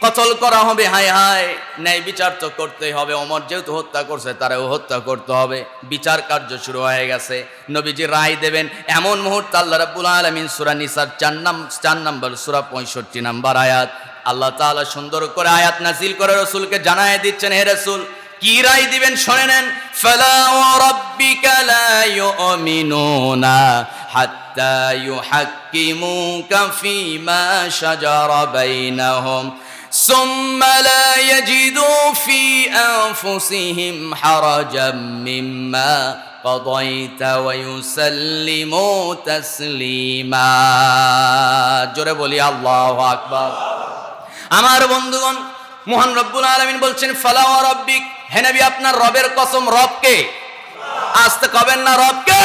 কতল করা হবে? হায় হায়, ন্যায় বিচার তো করতেই হবে। ওমর যেহেতু হত্যা করছে, তারাও হত্যা করতে হবে। বিচার কার্য শুরু হয়ে গেছে। নবীজি রায় দেবেন এমন মুহূর্তে আল্লাহ রাব্বুল আলামিন সূরা নিসার 4 নম্বর সূরা 65 নম্বর আয়াত, আল্লাহ তাআলা সুন্দর করে আয়াত নাযিল করে রাসূলকে জানায় দিচ্ছেন, হে রাসূল কি রায় দিবেন শুনে নেন। ফালা রাব্বিকা লা ইউমিনুনা হাত্তা ইউহাক্কিমুকা ফীমা শাজারা বাইনাহুম সুম্মা লা ইয়াজিদু ফী আনফুসিহিম হারাজাম মিম্মা কাদাইতা ওয়া ইউসাল্লিমু তাসলিমা। জোরে বলি আল্লাহু আকবার। আমার বন্ধুগণ, মহান রব্বুল আলামিন বলছেন ফালা ওয়া রাব্বিক, হে নবী আপনার রবের কসম। রবকে আসতে কবেন না, রবকে।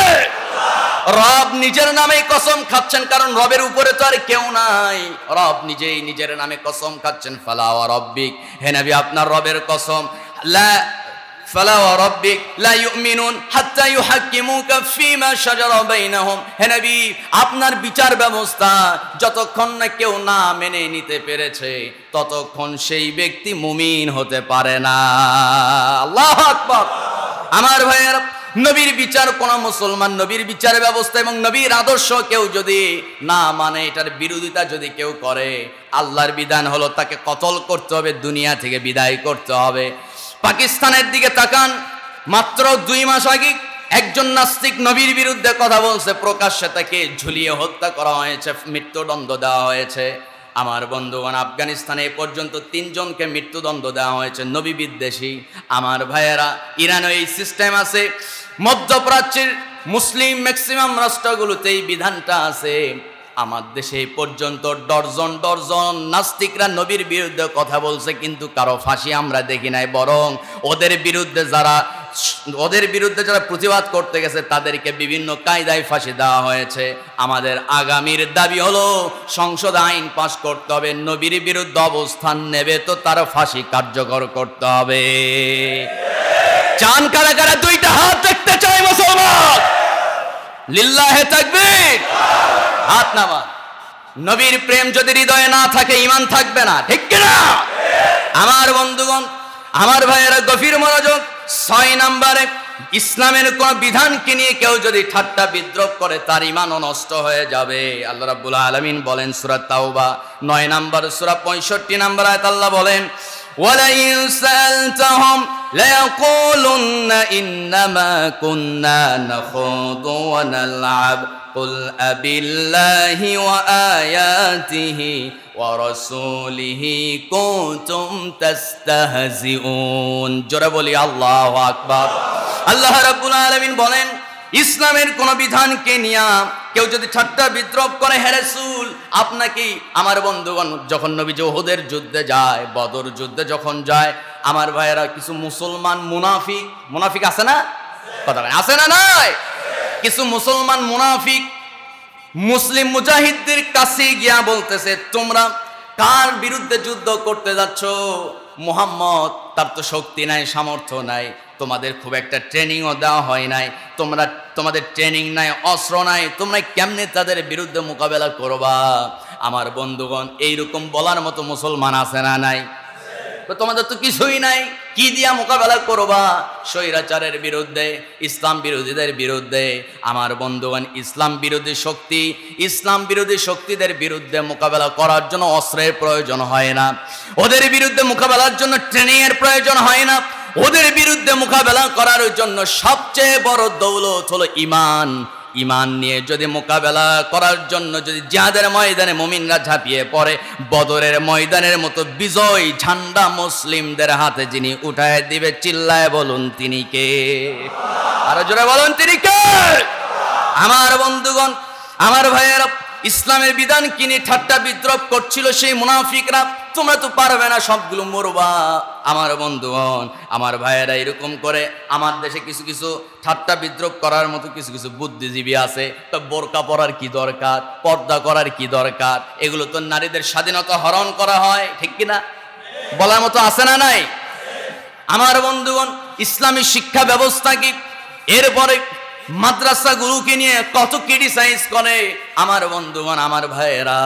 রব নিজের নামে কসম খাচ্ছেন, কারণ রবের উপরে তো আর কেউ নাই। রব নিজেই নিজের নামে কসম খাচ্ছেন। ফালা ওয়া রাব্বিক, হে নবী আপনার রবের কসম। লা ফালা ওয়া রাব্বিক লা ইউমিনুন হাত্তা ইউহাক্কিমুকা ফীমা শাজারা বাইনাহুম, হে নবী আপনার বিচার ব্যবস্থা যতক্ষণ না কেউ না মেনে নিতে পেরেছে ততক্ষণ সেই ব্যক্তি মুমিন হতে পারে না। আল্লাহু আকবার। আমার ভাইয়েরা, নবীর বিচার কোন মুসলমান নবীর বিচার ব্যবস্থা এবং নবীর আদর্শ কেউ যদি না মানে, এটার বিরোধিতা যদি কেউ করে, আল্লাহর বিধান হলো তাকে কতল করতে হবে, দুনিয়া থেকে বিদায় করতে হবে। পাকিস্তানের দিকে তাকান, মাত্র 2 মাস আগে একজন নাস্তিক নবীর বিরুদ্ধে কথা বলছে, প্রকাশ্যে তাকে ঝুলিয়ে হত্যা করা হয়েছে, মৃত্যুদণ্ড দেওয়া হয়েছে। আমার বন্ধুগণ, আফগানিস্তানে এ পর্যন্ত 3 জনকে মৃত্যুদণ্ড দেওয়া হয়েছে নবী বিদ্বেষী। আমার ভাইয়েরা, ইরানে এই সিস্টেম আছে, মধ্যপ্রাচ্যের মুসলিম ম্যাক্সিমাম রাষ্ট্রগুলোতে এই বিধানটা আছে। আমার দেশে এই পর্যন্ত ডজন ডজন নাস্তিকরা নবীর বিরুদ্ধে কথা বলছে, কিন্তু কারো ফাঁসি আমরা দেখি নাই। বরং ওদের বিরুদ্ধে যারা প্রতিবাদ করতে গেছে তাদেরকে বিভিন্ন কায়দায় ফাঁসি দেওয়া হয়েছে। আমাদের আগামীর দাবি হলো সংসদে আইন পাস করতে হবে, নবীর বিরুদ্ধে অবস্থান নেবে তো তার ফাঁসি কার্যকর করতে হবে। চান কারা কারা? 2টা হাত দেখতে চাই মুসলমান। লিল্লাহে তাকবীর। হাত নামান। নবীর প্রেম যদি হৃদয়ে না থাকে ঈমান থাকবে না, ঠিক কি না? আমার বন্ধুগণ, আমার ভাইয়েরা, গভীর মনোযোগ। 6 নম্বরে, ইসলামের কোন বিধানকে নিয়ে কেউ যদি ঠাট্টা বিদ্রূপ করে তার ঈমানও নষ্ট হয়ে যাবে। আল্লাহ রাব্বুল আলামিন বলেন সূরা তাওবা 9 নম্বর সূরা 65 নম্বর আয়াত, আল্লাহ বলেন وَلَئِنْ سَأَلْتَهُمْ لَيَقُولُنَّ إِنَّمَا كُنَّا نَخُوضُ وَنَلْعَبُ قُلْ أَبِاللَّهِ وَآيَاتِهِ وَرَسُولِهِ كُنْتُمْ تَسْتَهْزِئُونَ। জোরে বলি আল্লাহু আকবার। আল্লাহ রাব্বুল আলামিন বলেন, ইসলামের কোন বিধানকে নিয়ে কেউ যদি ঠাট্টা বিদ্রূপ করে, হে রাসূল আপনাকে, আমার বন্ধুগণ, যখন নবী উহুদের যুদ্ধে যায়, বদর যুদ্ধে যখন যায়, আমার ভাইয়েরা, কিছু মুসলমান মুনাফিক আছে না? কথা বলেন, আছে না নাই? কিছু মুসলমান মুনাফিক মুসলিম মুজাহিদদের কাছে গিয়া বলতেছে, তোমরা কার বিরুদ্ধে যুদ্ধ করতে যাচ্ছ? মুহাম্মদ, তার তো শক্তি নাই, সামর্থ্য নাই, তোমাদের খুব একটা ট্রেনিংও দেওয়া হয় নাই, তোমাদের ট্রেনিং নাই, অস্ত্র নাই, তোমরা কেমনে তাদের বিরুদ্ধে মোকাবেলা করবা? আমার বন্ধুগণ, এইরকম বলার মতো মুসলমান আছে না নাই? তোমাদের তো কিছুই নাই, কি দিয়া মোকাবেলা করবা? স্বৈরাচারের বিরুদ্ধে, ইসলাম বিরোধীদের বিরুদ্ধে। আমার বন্ধুগণ, ইসলাম বিরোধী শক্তিদের বিরুদ্ধে মোকাবেলা করার জন্য অস্ত্রের প্রয়োজন হয় না, ওদের বিরুদ্ধে মোকাবেলার জন্য ট্রেনিং এর প্রয়োজন হয় না। ওদের বিরুদ্ধে মোকাবেলা করার জন্য সবচেয়ে বড় দৌলত হলো ঈমান। ঈমান নিয়ে যদি মোকাবেলা করার জন্য যদি জিহাদের ময়দানে মুমিনরা ঝাঁপিয়ে পড়ে, বদরের ময়দানের মতো বিজয় ঝান্ডা মুসলিমদের হাতে যিনি উঠায় দিবে, চিল্লায় বলুন তিনি কে? আরো জোরে বলুন তিনি কে? আমার বন্ধুগণ, আমার ভাইয়েরা, ইসলামের বিধান কিনে ঠাট্টা বিদ্রূপ করছিল সেই মুনাফিকরা। তোমরা তো পারবে না, সবগুলো মরবা। আমার বন্ধুগণ, আমার ভাইয়েরা, এরকম করে আমার দেশে কিছু কিছু ঠাট্টা বিদ্রূপ করার মতো কিছু কিছু বুদ্ধিজীবী আছে। তো বোরকা পরার কি দরকার, পর্দা করার কি দরকার? এগুলো তো নারীদের স্বাধীনতা হরণ করা হয়, ঠিক কিনা? বলার মতো আছে না নাই? আমার বন্ধুগণ, ইসলামী শিক্ষা ব্যবস্থা কি? এরপরে মাদ্রাসাগুলোকে নিয়ে কত ক্রিটিসাইজ করে। আমার বন্ধুগণ, আমার ভাইয়েরা,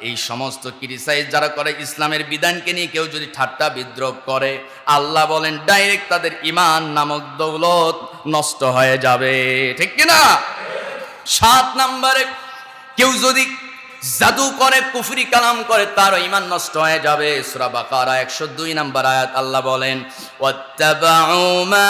এই সমস্ত ক্রিটিসাইজ যারা করে, ইসলামের বিধানকে নিয়ে কেউ যদি ঠাট্টা বিদ্রূপ করে, আল্লাহ বলেন ডাইরেক্ট তাদের ঈমান নামক দৌলত নষ্ট হয়ে যাবে, ঠিক কিনা? 7 নম্বরে, কেউ যদি জাদু করে, কুফরি কালাম করে, তার ঈমান নষ্ট হয়ে যাবে। সূরা বাকারা 102 নম্বর আয়াত আল্লাহ বলেন, ওয়াত্তাবাউ মা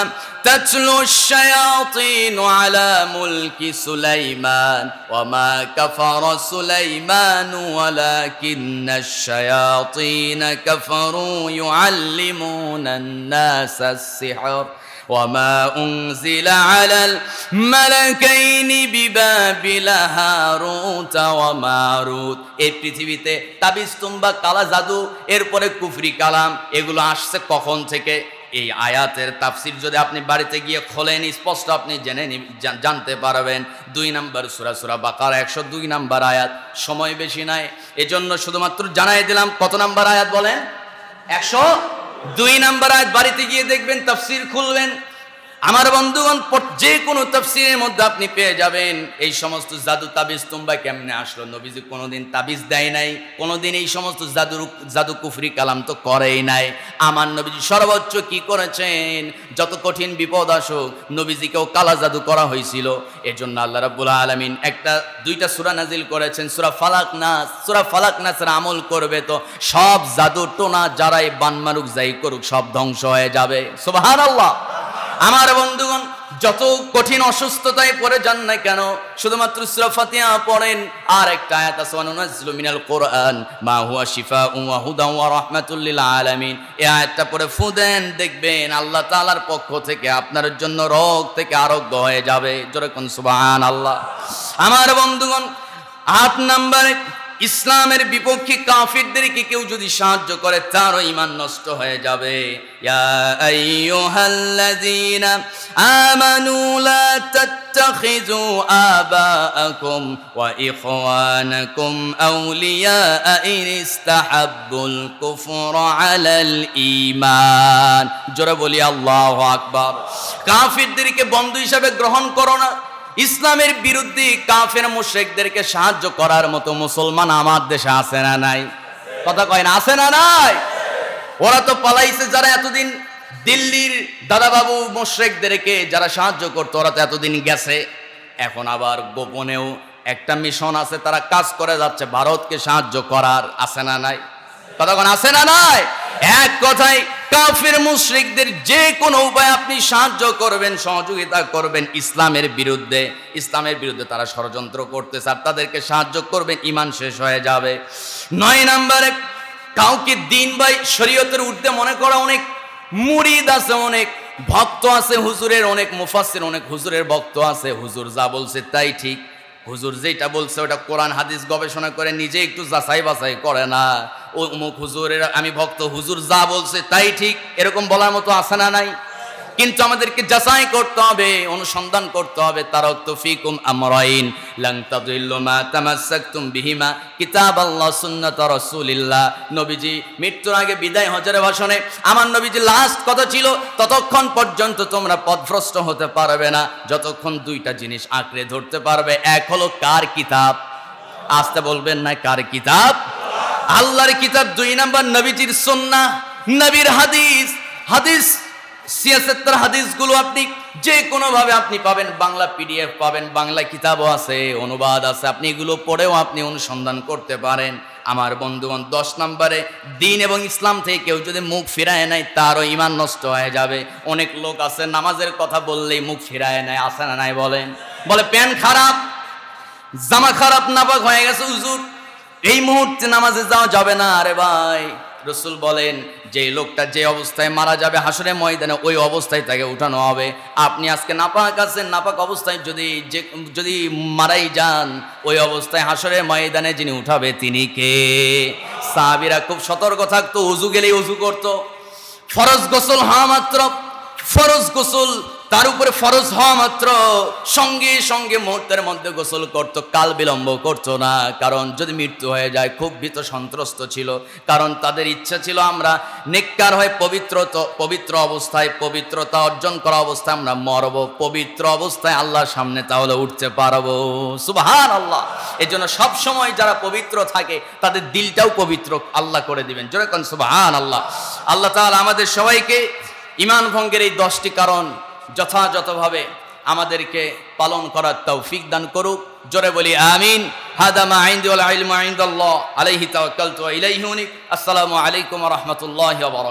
তাতলু আশ-শায়াতিনু আলা মুলকি সুলাইমান ওয়া মা কাফারা সুলাইমানু ওয়ালাকিন্না আশ-শায়াতিনা কাফারু ইউআল্লিমুনা আন-নাসা আস-সিহর وما أنزل على الملكين ببابل هاروت وماروت। এই পৃথিবীতে তাবিজ তুম্বা, কালা জাদু, এরপরে কুফরি কালাম, এগুলো আসছে কখন থেকে? এই আয়াতের তাফসির যদি আপনি বাড়িতে গিয়ে খোলেন, স্পষ্ট আপনি জানতে পারবেন। 2 নম্বর সূরা, সূরা বাকারা 102 নম্বর আয়াত। সময় বেশি নাই, এজন্য শুধুমাত্র জানাই দিলাম। কত নম্বর আয়াত বলেন? 102 নম্বর আয়াত। বাড়িতে গিয়ে দেখবেন, তাফসির খুলবেন। আমার বন্ধুগণ, যে কোনো তাফসিরের মধ্যে আপনি পেয়ে যাবেন এই সমস্ত জাদু তাবিজ তুম্বা কেমনে আসলো। নবীজি কোনোদিন তাবিজ দেয় নাই, কোনোদিন এই সমস্ত জাদু কুফরি কালাম তো করেই নাই। আমার নবীজি সর্বোচ্চ কি করেছেন? যত কঠিন বিপদ আসুক, নবীজিকেও কালা জাদু করা হয়েছিল। এজন্য আল্লাহ রাব্বুল আলামিন 1-2টা সূরা নাজিল করেছেন, সূরা ফালাক নাস। সূরা ফালাক নাসের আমল করবে তো সব জাদু টোনা যারাই বান মারুক, যাই করুক, সব ধ্বংস হয়ে যাবে। সুবহানাল্লাহ। আমার বন্ধুগণ, যত কঠিন অসুস্থতায় পড়ে যান না কেন, শুধুমাত্র সূরা ফাতিহা পড়েন। আর একটা আয়াত আছে, ওয়ানুনাজ্জিলু মিনাল কুরআন মা হুয়া শিফাউন ওয়া হুদান ওয়া রাহমাতুল লিল আলামিন। এই আয়াতটা পড়ে ফু দেন, দেখবেন আল্লাহ তাআলার পক্ষ থেকে আপনার জন্য রোগ থেকে আরোগ্য হয়ে যাবে। জোরে কোন সুবহানাল্লাহ। আমার বন্ধুগণ, 8 নম্বরে, ইসলামের বিপক্ষে কাফিরদেরকে কেউ যদি সাহায্য করে, তারও ঈমান নষ্ট হয়ে যাবে। ইয়া আইয়ুহাল্লাযীনা আমানু লা তাত্তাখিযু আবাআকুম ওয়া ইখওয়ানাকুম আউলিয়া ইন ইসতাহাব্বুল কুফরা আলাল ঈমান। জোরে বলি আল্লাহু আকবার। কাফিরদেরকে বন্ধু হিসেবে গ্রহণ করো না। ইসলামের বিরুদ্ধে কাফের মুশরিকদেরকে সাহায্য করার মতো মুসলমান আমার দেশে আছে না নাই? কথা কয় না, আছে না নাই? ওরা তো পালাইছে। যারা এতদিন দিল্লির দাদাবাবু মুশরিকদেরকে যারা সাহায্য করতো, ওরা তো এতদিন গেছে। এখন আবার গোপনেও একটা মিশন আছে, তারা কাজ করে যাচ্ছে ভারতকে সাহায্য করার। আছে না নাই? কথা কয় না, আছে না নাই? এক কথায় কাফের মুশরিকদের যে কোনো উপায় আপনি সাহায্য করবেন, সহযোগিতা করবেন ইসলামের বিরুদ্ধে। ইসলামের বিরুদ্ধে তারা ষড়যন্ত্র করতেছে, আর তাদেরকে সাহায্য করবেন, ঈমান শেষ হয়ে যাবে। 9 নম্বরে, কাউকে দিন বা শরীয়তের ঊর্ধ্বে মনে করা। অনেক মুরিদ আছে, অনেক ভক্ত আছে হুজুরের, অনেক মুফাসসির, অনেক হুজুরের ভক্ত আছে। হুজুর যা বলছে তাই ঠিক, হুজুর যেটা বলছে ওটা কোরআন হাদিস গবেষণা করে নিজে একটু যাচাই বাছাই করে না। ও অমুক হুজুরের আমি ভক্ত, হুজুর যা বলছে তাই ঠিক, এরকম বলার মতো আছে না নাই? কিন্তু আমাদেরকে যাচাই করতে হবে, অনুসন্ধান করতে হবে। তারাকতু ফীকুম আমরাইন লান তাদিল্লু মা তামাসসাকতুম বিহিমা কিতাবাল্লাহ সুন্নাত রাসূলিল্লাহ। নবীজি মৃত্যুর আগে বিদায় হজের ভাষণে আমার নবীজি লাস্ট কথা ছিল, ততক্ষণ পর্যন্ত তোমরা পথভ্রষ্ট হতে পারবে না যতক্ষণ 2টা জিনিস আঁকড়ে ধরতে পারবে। এক হলো কার কিতাব? আসতে বলবেন না, কার কিতাব? আল্লাহর কিতাব। 2 নাম্বার নবীজির সুন্নাহ, নবীর হাদিস। হাদিস সিয়াসতের হাদিসগুলো আপনি যে কোনোভাবে আপনি পাবেন। বাংলা পিডিএফ পাবেন, বাংলা কিতাবও আছে, অনুবাদ আছে। আপনি এগুলো পড়েও আপনি অনুসন্ধান করতে পারেন। আমার বন্ধুগণ, 10 নম্বরে, দিন এবং ইসলাম থেকে কেউ যদি মুখ ফিরায় নেয়, তারও ঈমান নষ্ট হয়ে যাবে। অনেক লোক আছে নামাজের কথা বললেই মুখ ফিরায় নেয়। আছে না নাই বলেন? বলে প্যান্ট খারাপ, জামা খারাপ, নাপাক হয়ে গেছে হুজুর, এই মুহূর্তে নামাজে যাওয়া যাবে না। আরে ভাই, রাসূল বলেন যে লোকটা যে অবস্থায় মারা যাবে হাসরের ময়দানে, ওই অবস্থায় তাকে উঠানো হবে। আপনি আজকে নাপাক আছেন, নাপাক অবস্থায় যদি মারাই যান, ওই অবস্থায় হাসরের ময়দানে যিনি উঠাবে তিনি কে? সাহাবীরা খুব সতর্ক থাকতো। উজু গেলেই উজু করতো। ফরজ গোসল হওয়া মাত্র, ফরজ গোসল তার উপরে ফরজ হওয়া মাত্র সঙ্গে সঙ্গে মুহূর্তের মধ্যে গোসল করত, কাল বিলম্ব করতো না। কারণ যদি মৃত্যু হয়ে যায়, খুব ভীত সন্ত্রস্ত ছিল। কারণ তাদের ইচ্ছা ছিল আমরা নেককার হয়ে পবিত্র অবস্থায়, পবিত্রতা অর্জন করা অবস্থায় আমরা মরব, পবিত্র অবস্থায় আল্লাহর সামনে তাহলে উঠতে পারবো। সুবহানাল্লাহ। এই জন্য সবসময় যারা পবিত্র থাকে তাদের দিলটাও পবিত্র আল্লাহ করে দিবেন। জোরে কোন সুবহানাল্লাহ। আল্লাহ তাআলা আমাদের সবাইকে ঈমান ভঙ্গের এই 10টি কারণ যথাযথভাবে আমাদেরকে পালন করার তৌফিক দান করুক। জোরে বলি আমিন। হাদা মা ইনদি ওয়াল ইলমু ইনদাল্লাহ আলাইহি তাওয়াক্কালতু ওয়া ইলাইহি উনীব। আসসালামু আলাইকুম ওয়া রাহমাতুল্লাহি ওয়া বারাকাতুহু।